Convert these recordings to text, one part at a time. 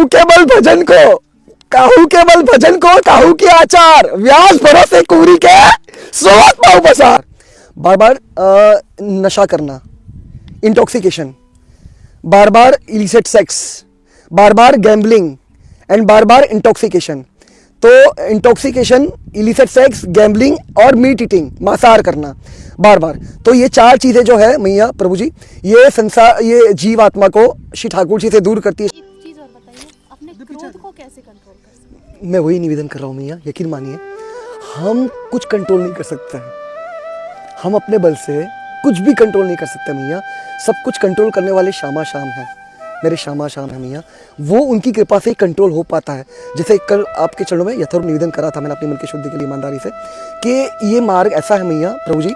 काहू के बल भजन को काहू के आचार, व्यास भरोसे कुंवरी के सोवत पाँव पसार। बार बार नशा करना, intoxication, bar bar illicit sex, bar bar gambling and bar bar intoxication. तो इंटॉक्सिकेशन, इलिसिट सेक्स, गैम्बलिंग और मीट ईटिंग, मांसाहार करना बार बार। तो ये चार चीज़ें जो है मैया प्रभु जी, ये संसार, ये जीव आत्मा को श्री ठाकुर जी से दूर करती है। एक चीज और बताइए, अपने क्रोध को कैसे कंट्रोल कर सकते हैं? मैं वही निवेदन कर रहा हूँ मैया, यकीन मानिए हम कुछ कंट्रोल नहीं कर सकते हैं। हम अपने बल से कुछ भी कंट्रोल नहीं कर सकते मैया। सब कुछ कंट्रोल करने वाले श्यामा श्याम है, मेरे श्यामा श्याम है मैया। वो उनकी कृपा से ही कंट्रोल हो पाता है। जैसे कल आपके चरणों में यथार्थ निवेदन करा था मैंने अपनी मन की शुद्धि के लिए ईमानदारी से, कि ये मार्ग ऐसा है मैया प्रभु जी,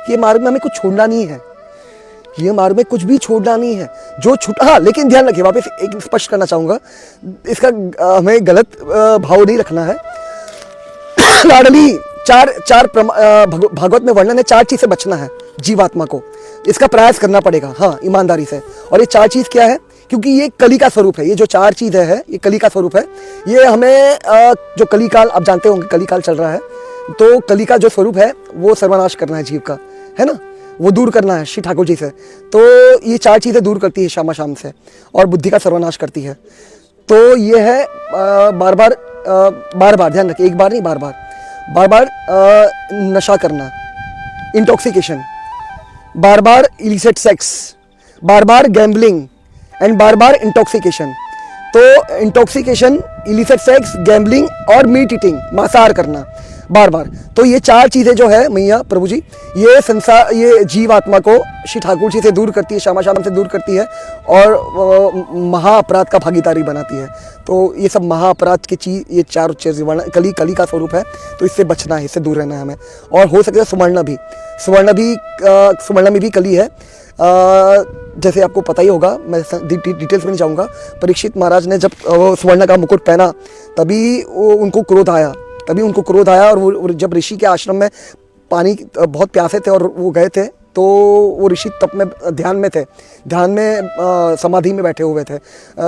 ये मार्ग में हमें कुछ छोड़ना नहीं है। ये मार्ग में कुछ भी छोड़ना नहीं है जो छूटा। हाँ, लेकिन ध्यान रखिए, वापस एक स्पष्ट करना चाहूँगा, इसका हमें गलत भाव नहीं रखना है। लाडली भागवत में वर्णन है, चार चीज से बचना है जीवात्मा को, इसका प्रयास करना पड़ेगा, हाँ, ईमानदारी से। और ये चार चीज क्या है? क्योंकि ये कली का स्वरूप है। ये जो चार चीज है ये कली का स्वरूप है। ये हमें जो कली काल, आप जानते होंगे कली काल चल रहा है, तो कली का जो स्वरूप है वो सर्वनाश करना है जीव का, है ना, वो दूर करना है श्री ठाकुर जी से। तो ये चार चीजें दूर करती है श्यामा श्याम से, और बुद्धि का सर्वनाश करती है। तो ये है बार बार ध्यान रखिए, एक बार नहीं, बार बार नशा करना, intoxication, bar bar illicit sex, bar bar gambling and bar bar intoxication. तो इंटॉक्सिकेशन, इलिसिट सेक्स, गैम्बलिंग और मीट ईटिंग, मांसाहार करना बार बार। तो ये चार चीज़ें जो है मैया प्रभु जी, ये संसार, ये जीव आत्मा को श्री ठाकुर जी से दूर करती है, श्यामा श्याम से दूर करती है, और महाअपराध का भागीदारी बनाती है। तो ये सब महाअपराध की चीज़, ये चार चीज़ें कली का स्वरूप है। तो इससे बचना है, इससे दूर रहना है हमें। और हो सकता है सुवर्ण में भी कली है। जैसे आपको पता ही होगा, मैं डिटेल्स में नहीं जाऊँगा, परीक्षित महाराज ने जब सुवर्ण का मुकुट पहना तभी उनको क्रोध आया, और वो जब ऋषि के आश्रम में पानी बहुत प्यासे थे और वो गए थे, तो वो ऋषि तप में ध्यान में समाधि में बैठे हुए थे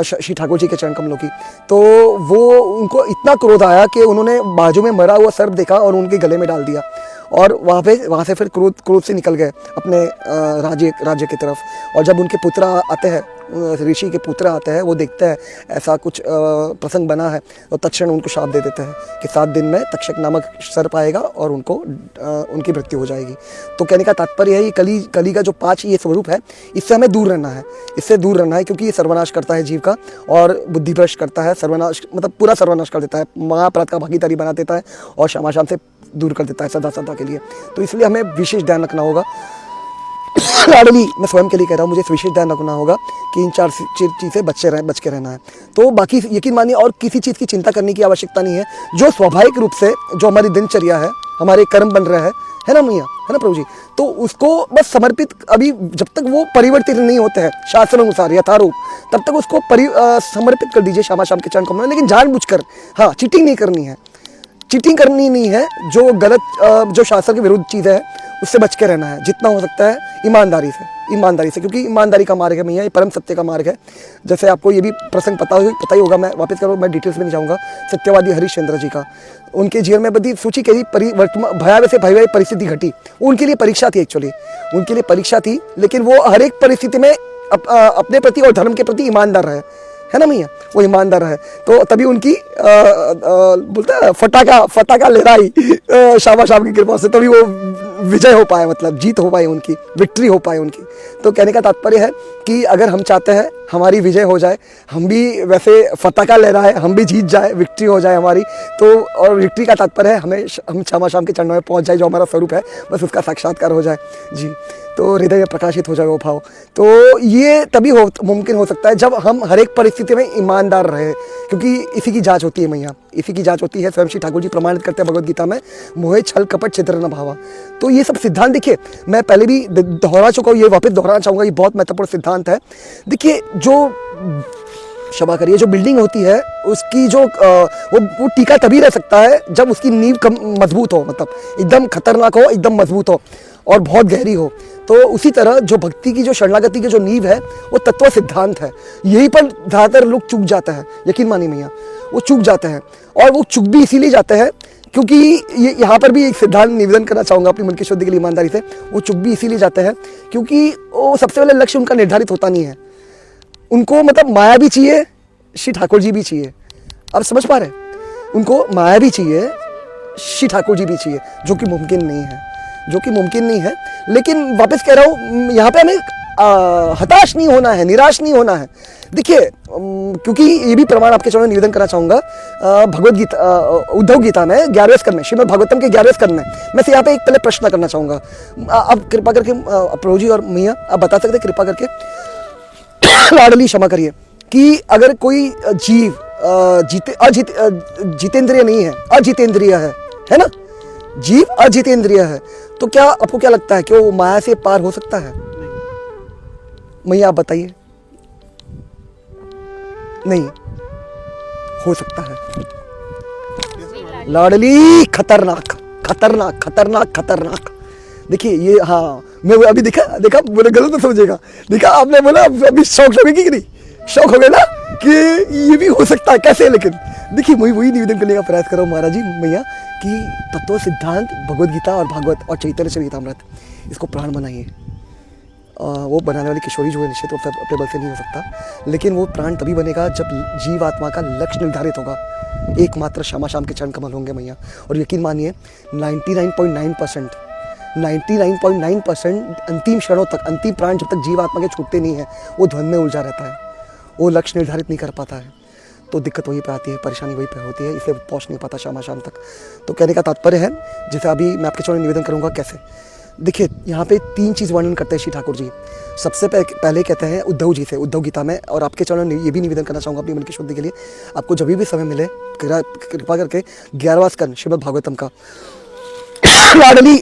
श्री ठाकुर जी के चरण कमलों की। तो वो उनको इतना क्रोध आया कि उन्होंने बाजू में मरा हुआ सर्प देखा और उनके गले में डाल दिया, और वहाँ से फिर क्रोध से निकल गए अपने राज्य की तरफ। और जब उनके पुत्र आते हैं, ऋषि के पुत्र आते हैं, वो देखते हैं ऐसा कुछ प्रसंग बना है, तो तत्क्षण उनको शाप दे देते हैं कि 7 दिन में तक्षक नामक सर्प आएगा और उनकी मृत्यु हो जाएगी। तो कहने का तात्पर्य है, ये कली का जो 5 ये स्वरूप है, इससे हमें दूर रहना है, क्योंकि ये सर्वनाश करता है जीव का, और बुद्धिभ्रष्ट करता है, सर्वनाश मतलब पूरा सर्वनाश कर देता है, महाअपराध का भागीदारी बना देता है, और श्यामा श्याम से दूर कर देता है सदा के लिए। तो इसलिए हमें विशेष ध्यान रखना होगा। लाडली, मैं स्वयं के लिए कह रहा हूँ, मुझे विशेष ध्यान रखना होगा कि इन चार चीज़ें बच के रहना है। तो बाकी यकीन मानिए और किसी चीज़ की चिंता करने की आवश्यकता नहीं है। जो स्वाभाविक रूप से जो हमारी दिनचर्या है, हमारे कर्म बन रहे हैं, है ना मैया, है ना प्रभु जी, तो उसको बस समर्पित, अभी जब तक वो परिवर्तित नहीं होते हैं शास्त्र अनुसार यथारूप, तब तक उसको समर्पित कर दीजिए श्यामा श्याम के चरण कमलों में। लेकिन जानबूझकर, हाँ, चीटिंग नहीं है, जो गलत, जो शास्त्र के विरुद्ध चीज़ है, उससे बच के रहना है जितना हो सकता है, ईमानदारी से, क्योंकि ईमानदारी का मार्ग है मैया, ये परम सत्य का मार्ग है। जैसे आपको ये भी प्रसंग पता ही होगा, मैं वापस करूँ, मैं डिटेल्स में नहीं जाऊँगा, सत्यवादी हरिश्चंद्र जी का, उनके जीवन में बड़ी सूची के वर्तमान भयावह से भयावह परिस्थिति घटी, उनके लिए परीक्षा थी, एक्चुअली उनके लिए परीक्षा थी, लेकिन वो हर एक परिस्थिति में अपने प्रति और धर्म के प्रति ईमानदार रहे, है ना मैया, वो ईमानदार है। तो तभी उनकी बोलता है फटाका लहराई श्यामा श्याम की कृपा से, तभी वो विजय हो पाए, मतलब जीत हो पाई उनकी, विक्ट्री हो पाई उनकी। तो कहने का तात्पर्य है कि अगर हम चाहते हैं हमारी विजय हो जाए, हम भी वैसे फटाका लहराए, हम भी जीत जाए, विक्ट्री हो जाए हमारी, तो और विक्ट्री का तात्पर्य है हम श्यामा श्याम के चरणों में पहुंच जाए, जो हमारा स्वरूप है, बस उसका साक्षात्कार हो जाए जी। तो हृदय में प्रकाशित हो जाए वो भाव। तो ये तभी मुमकिन हो सकता है जब हम हर एक परिस्थिति में ईमानदार रहे, क्योंकि इसी की जांच होती है मैया, इसी की जांच होती है। स्वयं श्री ठाकुर जी प्रमाणित करते हैं भगवद गीता में, मोहे छल कपट छिद्र न भावा। तो ये सब सिद्धांत देखिए, मैं पहले भी दोहरा चुका हूँ, ये वापस दोहराना चाहूँगा, ये बहुत महत्वपूर्ण सिद्धांत है। देखिए, जो क्षमा करिए, जो बिल्डिंग होती है उसकी जो वो टीका तभी रह सकता है जब उसकी नींव मजबूत हो, मतलब एकदम खतरनाक हो, एकदम मजबूत हो। और बहुत गहरी हो। तो उसी तरह जो भक्ति की जो शरणागति की जो नींव है वो तत्व सिद्धांत है। यही पर ज़्यादातर लोग चूक जाते हैं, यकीन मानिए मैया, वो चूक जाते हैं। और वो चूक भी इसीलिए जाते हैं क्योंकि ये यहाँ पर भी एक सिद्धांत निवेदन करना चाहूँगा अपनी मन की शुद्धि के लिए ईमानदारी से। वो चूक भी इसीलिए जाते हैं क्योंकि वो सबसे पहले लक्ष्य उनका निर्धारित होता नहीं है। उनको मतलब माया भी चाहिए, श्री ठाकुर जी भी चाहिए। आप समझ पा रहे हैं? उनको माया भी चाहिए, श्री ठाकुर जी भी चाहिए, जो कि मुमकिन नहीं है, जो कि मुमकिन नहीं है। लेकिन वापस कह रहा हूँ, यहाँ पे हमें हताश नहीं होना है, निराश नहीं होना है। देखिए क्योंकि ये भी प्रमाण आपके चरणों में निवेदन करना चाहूँगा। भगवद गीता, उद्धव गीता में 11वें स्कंद में, श्रीमद् भागवतम के 11वें स्कंद में, मैं से यहाँ पे एक पहले प्रश्न करना चाहूँगा। आप कृपा करके प्रभु जी और मैया आप बता सकते कृपा करके, लाडली क्षमा करिए, कि अगर कोई जीव जितेंद्रिय नहीं है, अजितेंद्रिय है ना, जीव अजितेंद्रिय है, तो क्या आपको क्या लगता है कि वो माया से पार हो सकता है? मैया आप बताइए। नहीं हो सकता है। लाडली खतरनाक खतरनाक खतरनाक खतरनाक। देखिए ये, हाँ मैं अभी देखा बोले गलत तो समझेगा, देखा आपने बोला अभी शौक लगेगी कि नहीं, शौक हो गया ना कि ये भी हो सकता है कैसे। लेकिन देखिए मैं वही निवेदन करने का प्रयास कर रहा हूँ महाराज जी मैया कि तत्व सिद्धांत भगवद गीता और भागवत और चैतन्य चरितामृत, इसको प्राण बनाइए। वो बनाने वाली किशोरी जो है निश्चित रूप से अपने बल से नहीं हो सकता, लेकिन वो प्राण तभी बनेगा जब जीव आत्मा का लक्ष्य निर्धारित होगा। एकमात्र श्यामा शाम के चरण कमल होंगे मैया। और यकीन मानिए 99.9% अंतिम क्षणों तक, अंतिम प्राण जब तक जीव आत्मा के छूटते नहीं है, वो ध्वन में उलझा रहता है, वो लक्ष्य निर्धारित नहीं कर पाता है। तो दिक्कत वहीं पे आती है, परेशानी वहीं पे होती है, इसलिए पहुंच नहीं पाता श्यामा शाम तक। तो कहने का तात्पर्य है, जैसे अभी मैं आपके चरणों में निवेदन करूंगा कैसे। देखिए यहाँ पे 3 चीज़ वर्णन करते हैं श्री ठाकुर जी। सबसे पहले कहते हैं उद्धव जी से, उद्धव गीता में। और आपके चरणों में ये भी निवेदन करना चाहूँगा अपनी मन की शुद्धि के लिए, आपको जब भी समय मिले कृपा करके 11वां स्कंद श्रीमद् भागवतम का, लाडली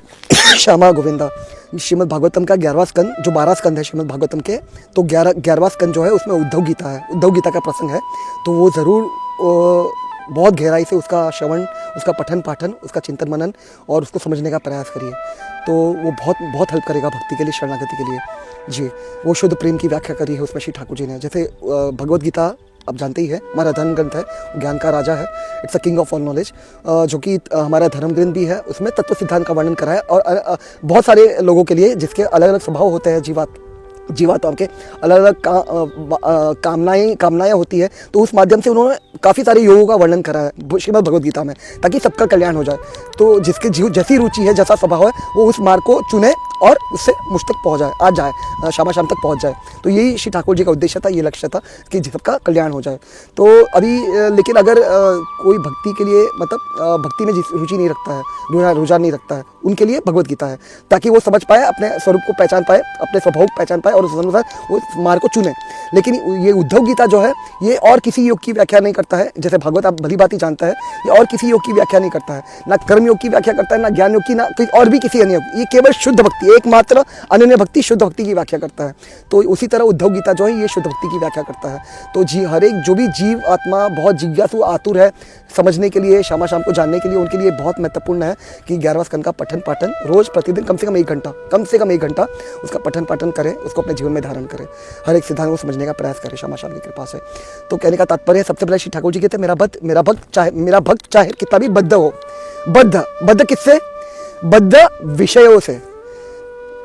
श्यामा गोविंदा, श्रीमद् भागवतम का 11वां स्कंद, जो 12 स्कंद है श्रीमद् भागवतम के, तो 11वां स्कंद जो है उसमें उद्धव गीता है, उद्धव गीता का प्रसंग है। तो वो ज़रूर बहुत गहराई से उसका श्रवण, उसका पठन पाठन, उसका चिंतन मनन और उसको समझने का प्रयास करिए। तो वो बहुत बहुत हेल्प करेगा भक्ति के लिए, शरणागति के लिए। जी, वो शुद्ध प्रेम की व्याख्या करी है उसमें श्री ठाकुर जी ने। जैसे भगवद गीता आप जानते ही है, हमारा धर्म ग्रंथ है, ज्ञान का राजा है, it's a king of all knowledge, जो कि हमारा धर्म ग्रंथ भी है। उसमें तत्व सिद्धांत का वर्णन करा है और बहुत सारे लोगों के लिए जिसके अलग अलग स्वभाव होते हैं, जीवात्मा के अलग अलग कामनाएं होती है, तो उस माध्यम से उन्होंने काफ़ी सारे योगों का वर्णन करा है श्रीमद् भगवद गीता में, ताकि सबका कल्याण हो जाए। तो जिसके जीव जैसी रुचि है, जैसा स्वभाव है, वो उस मार्ग को चुने और उससे मुझ तक पहुँच जाए, आ जाए, शामा शाम तक पहुँच जाए। तो यही श्री ठाकुर जी का उद्देश्य था, ये लक्ष्य था कि सबका कल्याण हो जाए। तो अभी लेकिन अगर कोई भक्ति के लिए मतलब भक्ति में रुचि नहीं रखता है, रुझान नहीं रखता है, उनके लिए भगवद गीता है, ताकि वो समझ पाए, अपने स्वरूप को पहचान पाए, अपने स्वभाव को पहचान पाए और उस अनुसार वो मार्ग को चुने। लेकिन ये उद्धव गीता जो है, ये और किसी योग की व्याख्या नहीं करता है। जैसे भागवत आप भली बात ही जानता है, ये और किसी योग की व्याख्या नहीं करता है, ना कर्म योग की व्याख्या करता है, ना ज्ञान योग की, ना कोई और भी किसी अन्य योग। ये केवल शुद्ध भक्ति, एकमात्र अनन्य भक्ति, शुद्ध भक्ति की व्याख्या करता है। तो उसी तरह उद्धव गीता जो है, ये शुद्ध भक्ति की व्याख्या करता है। तो हर एक जो भी जीव आत्मा बहुत जिज्ञासु आतुर है समझने के लिए, श्यामा शाम को जानने के लिए, उनके लिए बहुत महत्वपूर्ण है कि 11वां स्कंद का पठन पाठन रोज प्रतिदिन कम से कम 1 घंटा उसका पठन पाठन करें, उसको अपने जीवन में धारण करें, हर एक सिद्धांत को समझने का प्रयास करें श्यामा शाम की कृपा से। तो कहने का तात्पर्य, सबसे पहले श्री ठाकुर जी कहते हैं, मेरा भक्त चाहे कितना भी बद्ध हो, बद्ध किससे? बद्ध विषयों से।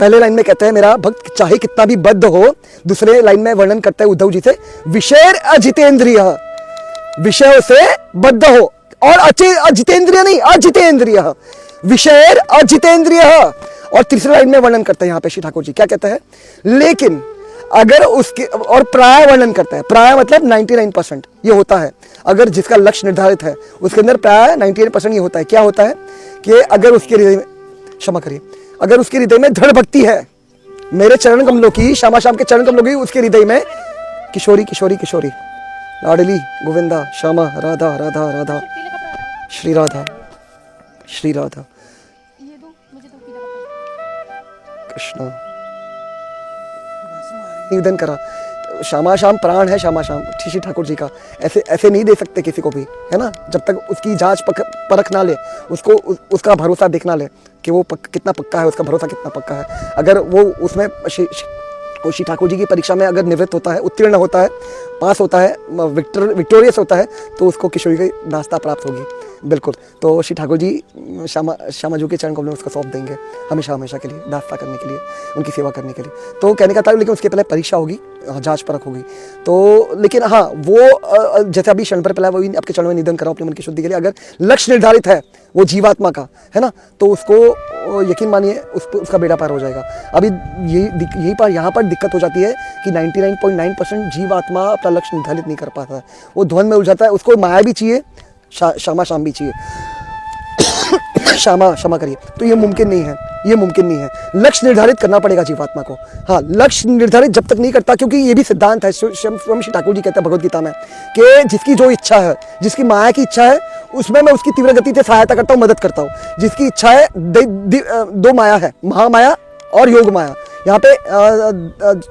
पहले लाइन में कहते हैं मेरा भक्त चाहे कितना भी बद्ध हो, दूसरे लाइन में वर्णन करते हैं उद्धव जी से, विषय अजितेंद्रिय, विषयों से बद्ध हो, और अजितेंद्रिय नहीं, अजितेंद्रिय, विषय अजितेंद्रिय। और तीसरी लाइन में वर्णन करते हैं यहाँ पे श्री ठाकुर जी क्या कहते हैं, लेकिन अगर उसके, और प्राय वर्णन करता है, प्राय मतलब 99% ये होता है, अगर जिसका लक्ष्य निर्धारित है उसके अंदर प्राय 98% ये होता है। क्या होता है कि अगर उसके हृदय में, क्षमा करिए, अगर उसके हृदय में दृढ़ भक्ति है, मेरे चरण कमलों की, श्यामा शाम के चरण कमलों की उसके हृदय में किशोरी किशोरी किशोरी, लाडली गोविंदा, श्यामा, राधा राधा राधा, श्री राधा श्री राधा, कृष्ण। निवेदन करा श्यामा श्याम प्राण है, श्यामा श्याम श्री ठाकुर जी का। ऐसे ऐसे नहीं दे सकते किसी को भी, है ना, जब तक उसकी जांच परख ना ले, उसको उसका भरोसा देखना ले कि वो कितना पक्का है, उसका भरोसा कितना पक्का है। अगर वो उसमें श्री ठाकुर जी की परीक्षा में अगर निवृत्त होता है, उत्तीर्ण होता है, पास होता है, विक्टोरियस होता है, तो उसको किशोरी की दास्ता प्राप्त होगी। बिल्कुल। तो श्री ठाकुर जी श्यामा जी के चरण कमलों में उसको सौंप देंगे हमेशा हमेशा के लिए, दास्ता करने के लिए, उनकी सेवा करने के लिए। तो कहने का था, लेकिन उसके पहले परीक्षा होगी, जांच परख होगी। तो लेकिन हाँ, वो जैसे अभी क्षण पर पहले वही आपके चरणों में निधन कराओ अपने मन की शुद्धि के लिए। अगर लक्ष्य निर्धारित है वो जीवात्मा का, है ना, तो उसको यकीन मानिए उसका बेड़ा पार हो जाएगा। अभी यही पर यहाँ पर दिक्कत हो जाती है कि 99.9% जीवात्मा अपना लक्ष्य निर्धारित नहीं कर पाता है, वो ध्वनि में उलझाता है। उसको माया भी चाहिए, श्यामा श्याम भी चाहिए, क्षमा करिए। तो ये मुमकिन नहीं है, ये मुमकिन नहीं है। लक्ष्य निर्धारित करना पड़ेगा जीवात्मा को। हाँ, लक्ष्य निर्धारित जब तक नहीं करता, क्योंकि ये भी सिद्धांत है, स्वयं श्री ठाकुर जी कहते हैं भगवद गीता में कि जिसकी जो इच्छा है, जिसकी माया की इच्छा है, उसमें मैं उसकी तीव्र गति से सहायता करता हूँ, मदद करता हूँ। जिसकी इच्छा है, दो माया है, महामाया और योग माया। यहाँ पे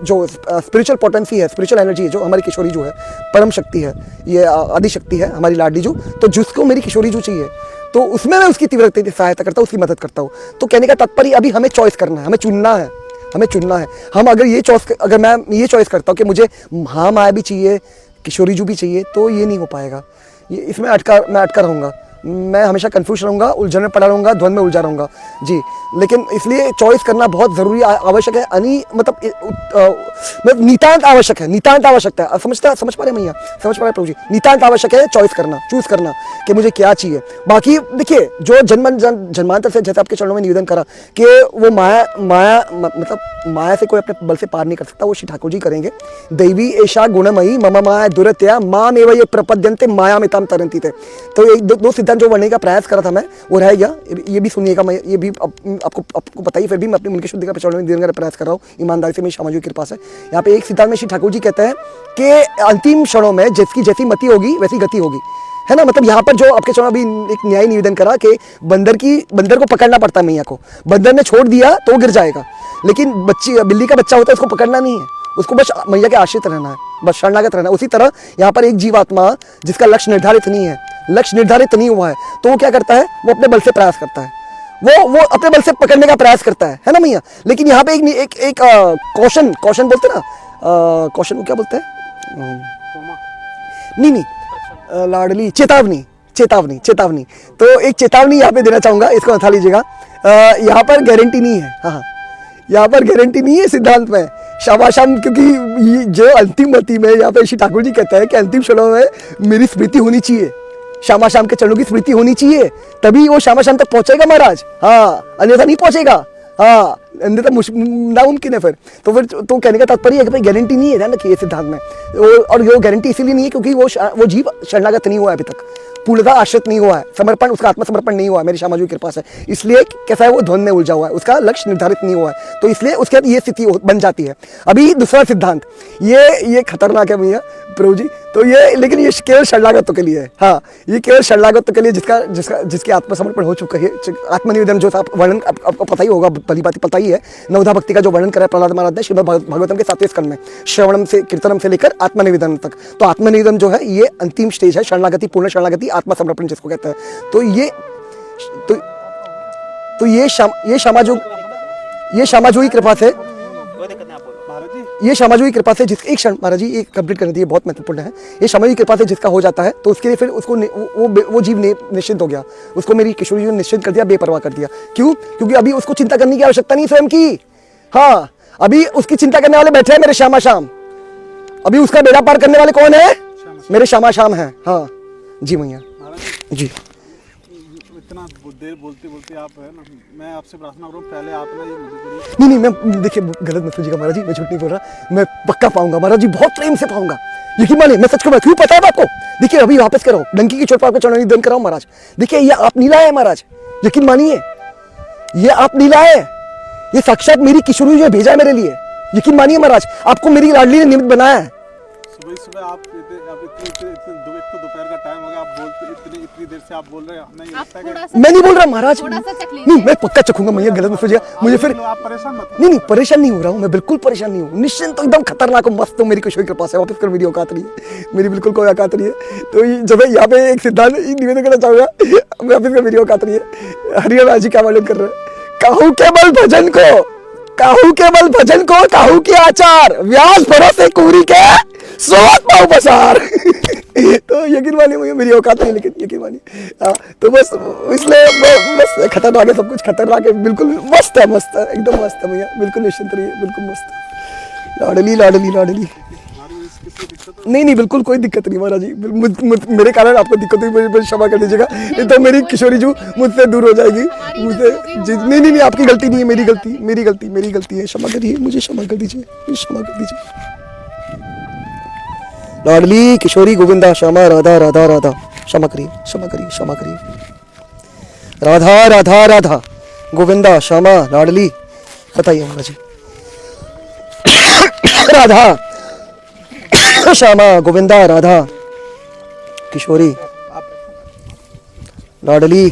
जो स्पिरिचुअल पोटेंसी है, स्पिरिचुअल एनर्जी है, जो हमारी किशोरी जो है, परम शक्ति है, ये आदि शक्ति है हमारी लाडली जो, तो जिसको मेरी किशोरी जो चाहिए, तो उसमें मैं उसकी तीव्र गति से सहायता करता हूँ, उसकी मदद करता हूँ। तो कहने का तात्पर्य अभी हमें चॉइस करना है, हमें चुनना है, हमें चुनना है। हम अगर मैं ये चॉइस करता हूँ कि मुझे महामाया भी चाहिए, किशोरी जी भी चाहिए, तो ये नहीं हो पाएगा। ये इसमें मैं अटका रहूँगा, मैं हमेशा कंफ्यूज रहूँगा, उलझन में पड़ा रहूँगा, द्वंद में उलझा रहूँगा जी। लेकिन इसलिए चॉइस करना बहुत ज़रूरी आवश्यक है, मतलब नितांत आवश्यक है, नितांत आवश्यकता है। समझ पा रहे भैया, समझ पा रहे प्रभु जी? नितांत आवश्यक है चॉइस करना, चूज करना कि मुझे क्या चाहिए। बाकी देखिए, जो जन्मांतर से जैसे आपके चरणों में निवेदन करा कि वो माया से कोई अपने बल से पार नहीं कर सकता, वो श्री ठाकुर जी करेंगे। दैवी ऐशा गुणमयी मम माया दुरत्या माम एव ये प्रपद्यन्ते माया में ताम तरन्ति थे। तो एक दो सिद्धांत जो बढ़ने का प्रयास करा था मैं, वो रह गया। ये भी सुनिएगा, मैं ये भी आपको बताइए, फिर भी मैं अपनी मन की शुद्धि का चरणों में निवेदन का प्रयास कर रहा हूँ, ईमानदारी से, मेरी क्षमा जी की कृपा से। यहाँ पे एक सिद्धांत में श्री ठाकुर जी कहते हैं कि अंतिम क्षणों में जिसकी जैसी मति होगी वैसी गति होगी, है ना। मतलब यहाँ पर जो आपके चरणों अभी एक न्याय निवेदन करा कि बंदर को पकड़ना पड़ता है मैया को, बंदर ने छोड़ दिया तो वो गिर जाएगा, लेकिन बिल्ली का बच्चा होता है, उसको पकड़ना नहीं है, उसको बस मैया के आश्रित रहना है, बस शरणागत रहना है। उसी तरह यहाँ पर एक जीवात्मा जिसका लक्ष्य निर्धारित नहीं है, लक्ष्य निर्धारित नहीं हुआ है, तो वो क्या करता है, वो अपने बल से प्रयास करता है, वो अपने बल से पकड़ने का प्रयास करता है ना भैया। लेकिन यहाँ पे एक कौशन बोलते ना, कौशन को क्या बोलते हैं, नहीं लाडली, चेतावनी। तो एक चेतावनी यहाँ पे देना चाहूंगा, इसको उठा लीजिएगा। यहाँ पर गारंटी नहीं है, हाँ, यहाँ पर गारंटी नहीं है सिद्धांत में शाम, क्योंकि जो अंतिम मति में यहाँ पे श्री ठाकुर जी कहते हैं कि अंतिम क्षणों में मेरी स्मृति होनी चाहिए, श्याम के चरणों की स्मृति होनी चाहिए, तभी वो श्याम तक पहुंचेगा महाराज। हाँ, अन्यथा नहीं पहुंचेगा, हाँ, अन्यथा नामुमकिन है फिर। तो कहने का तात्पर्य है कि भाई गारंटी नहीं है, ध्यान रखिए सिद्धांत में। और ये गारंटी इसीलिए नहीं है क्योंकि वो जीव शरणागत नहीं हुआ है अभी तक, पूर्णतः आश्रित नहीं हुआ है, समर्पण, उसका आत्मसमर्पण नहीं हुआ है मेरी श्यामा जी की कृपा से। इसलिए कैसा है, वो ध्वनि में उलझा हुआ है, उसका लक्ष्य निर्धारित नहीं हुआ है, तो इसलिए उसके बाद ये स्थिति बन जाती है। अभी दूसरा सिद्धांत, ये खतरनाक है भैया प्रभु जी। तो ये, लेकिन ये केवल शरणागतों के लिए है, हाँ, ये केवल शरणागतों के लिए जिसके आत्मसमर्पण हो चुका है, आत्मनिवेदन जो वर्णन आपको पता ही होगा, भली भांति पता ही है, नवधा भक्ति का जो वर्णन करा प्रहलाद महाराज ने श्रीमद् भागवतम के 7वें स्कंद में, श्रवणम से कीर्तनम से लेकर आत्मनिवेदन तक। तो आत्मनिवेदन जो है ये अंतिम स्टेज है, शरणागति, पूर्ण शरणागति, आत्मसमर्पण जिसको कहते हैं। तो ये श्यामा की कृपा से, ये श्यामा जी की कृपा से जिस एक क्षण, महाराज जी एक कंप्लीट करने दिए, बहुत महत्वपूर्ण है। ये श्यामा जी की कृपा से जिसका हो जाता है, तो उसके लिए फिर उसको वो जीव निश्चिंत हो गया, उसको मेरी किशोरी जी ने निश्चिंत कर दिया, बेपरवाह कर दिया। क्यों? क्योंकि अभी उसको चिंता करने की आवश्यकता नहीं स्वयं की, हाँ, अभी उसकी चिंता करने वाले बैठे हैं मेरे श्याम। अभी उसका बेड़ा पार करने वाले कौन है? मेरे श्याम है, हाँ जी भैया जी। इतना देर बोलते आप, है ना, मैं आपसे प्रार्थना करूँ, पहले आपने ये मदद करी। नहीं, मैं देखिए गलत मत सोचिएगा महाराज जी, मैं झूठ नहीं बोल रहा, मैं पक्का पाऊंगा महाराज जी, बहुत प्रेम से पाऊंगा, यकीन मानिए, मैं सच कहूँ, क्यों पता है आपको? देखिए अभी वापस करो, डंकी की चोट पर आपको चरणों में निवेदन कराऊं महाराज। देखिए ये आप नीला है महाराज, यकीन मानिए, ये आप नीला है, ये साक्षात मेरी किशोरी ने भेजा है मेरे लिए, यकीन मानिए महाराज, आपको मेरी लाडली ने निमित्त बनाया है। सुबह आप इतने तो दोपहर का टाइम हो गया, आप बोलते इतनी देर से आप बोल रहे हैं, हमें ये आप लगता है थोड़ा कि सा मैं नहीं बोल रहा महाराज, थोड़ा सा चख नहीं लीजिए। मैं पक्का चखूंगा, मैं गलत मत सोचिएगा मुझे फिर। आप परेशान मत हो। नहीं नहीं परेशान नहीं हो रहा हूँ मैं, बिल्कुल परेशान नहीं हूँ, निश्चिंत तो एकदम खतरनाक हूँ, मस्त हूँ, मेरी किशोरी कृपा से वापस कर मेरी औकात नहीं है, मेरी बिल्कुल कोई औकात नहीं है। तो जब मैं यहाँ पे एक सिद्धांत निवेदन करना चाहूँगा, मैं वापस कर मेरी औकात नहीं है। हरियाणा जी क्या वर्णन कर रहे हैं, कहूँ केवल भजन को, कहूँ केवल भजन को, कहूँ की आचार, व्यास भरोसे कुरी के सोच पाओ बसार। तो यकीन मानिए मुझे मेरी औकात नहीं, लेकिन यकीन मानिए तो बस इसलिए बस खतरनाक है, सब कुछ खतरनाक है, बिल्कुल मस्त है, मस्त है, एकदम मस्त है भैया, बिल्कुल निश्चिंत रहिए, बिल्कुल मस्त। लाडली लाडली लाडली, नहीं नहीं बिल्कुल कोई दिक्कत नहीं महाराज जी, मेरे कारण आपको दिक्कत हुई, मुझे क्षमा कर दीजिएगा, नहीं तो मेरी किशोरी जी मुझसे दूर हो जाएगी, मुझे नहीं नहीं नहीं आपकी गलती नहीं है, मेरी गलती, मेरी गलती है, क्षमा करिए, मुझे क्षमा कर दीजिए, क्षमा कर दीजिए। लाडली किशोरी गोविंदा श्यामा राधा राधा राधा, क्षमा करिए, क्षमा करिए, क्षमा करिए, राधा राधा राधा गोविंदा श्यामा लाडली, बताइए महाराज जी, राधा श्यामा गोविंदा राधा किशोरी लाडली